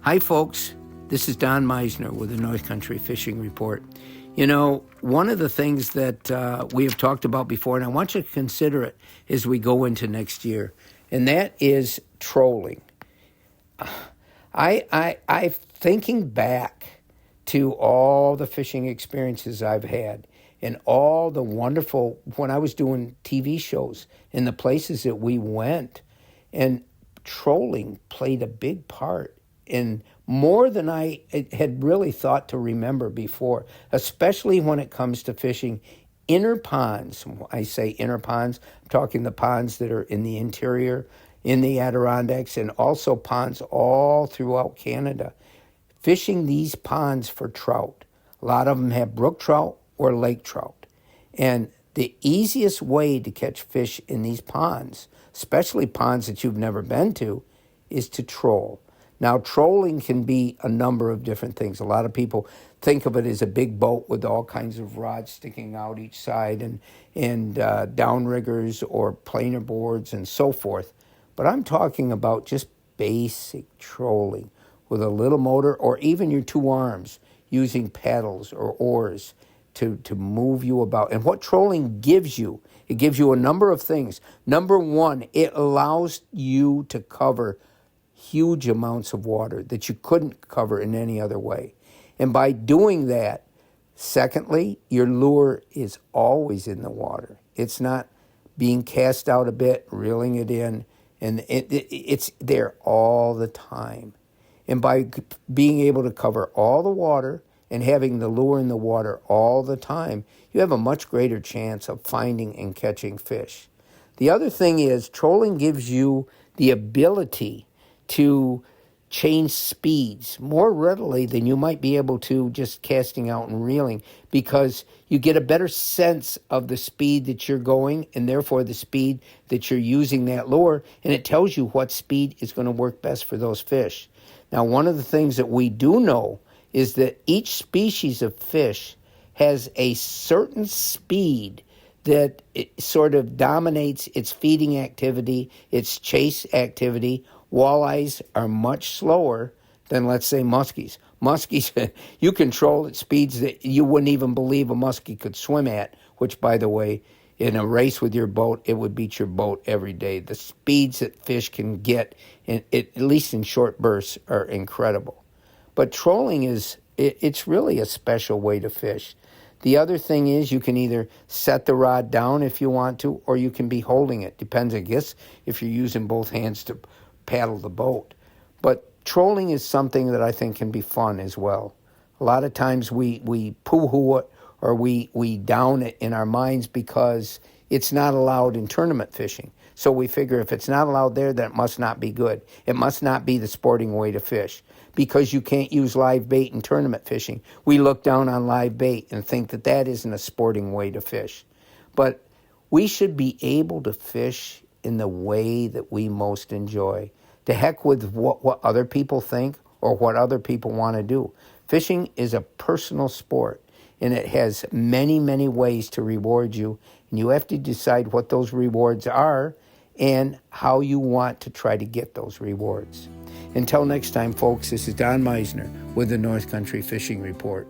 Hi, folks. This is Don Meissner with the North Country Fishing Report. You know, one of the things that we have talked about before, and I want you to consider it as we go into next year, and that is trolling. I thinking back to all the fishing experiences I've had and all the wonderful, when I was doing TV shows and the places that we went, and trolling played a big part in more than I had really thought to remember before, especially when it comes to fishing inner ponds. When I say inner ponds, I'm talking the ponds that are in the interior, in the Adirondacks, and also ponds all throughout Canada. Fishing these ponds for trout. A lot of them have brook trout or lake trout. And the easiest way to catch fish in these ponds, especially ponds that you've never been to, is to troll. Now, trolling can be a number of different things. A lot of people think of it as a big boat with all kinds of rods sticking out each side and downriggers or planer boards and so forth. But I'm talking about just basic trolling with a little motor or even your two arms using paddles or oars to move you about. And what trolling gives you, it gives you a number of things. Number one, it allows you to cover huge amounts of water that you couldn't cover in any other way. And by doing that, secondly, your lure is always in the water. It's not being cast out a bit, reeling it in, and it's there all the time. And by being able to cover all the water and having the lure in the water all the time, you have a much greater chance of finding and catching fish. The other thing is trolling gives you the ability to change speeds more readily than you might be able to just casting out and reeling, because you get a better sense of the speed that you're going and therefore the speed that you're using that lure, and it tells you what speed is going to work best for those fish. Now, one of the things that we do know is that each species of fish has a certain speed that it sort of dominates its feeding activity, its chase activity. Walleyes are much slower than, let's say, muskies. Muskies, you control at speeds that you wouldn't even believe a muskie could swim at, which, by the way, in a race with your boat, it would beat your boat every day. The speeds that fish can get, at least in short bursts, are incredible. But trolling it's really a special way to fish. The other thing is you can either set the rod down if you want to, or you can be holding it. Depends, I guess, if you're using both hands to paddle the boat. But trolling is something that I think can be fun as well. A lot of times we poo-hoo it or we down it in our minds because it's not allowed in tournament fishing. So we figure if it's not allowed there, then it must not be good. It must not be the sporting way to fish. Because you can't use live bait in tournament fishing, we look down on live bait and think that that isn't a sporting way to fish. But we should be able to fish in the way that we most enjoy. To heck with what other people think or what other people want to do. Fishing is a personal sport, and it has many, many ways to reward you. And you have to decide what those rewards are and how you want to try to get those rewards. Until next time, folks, this is Don Meissner with the North Country Fishing Report.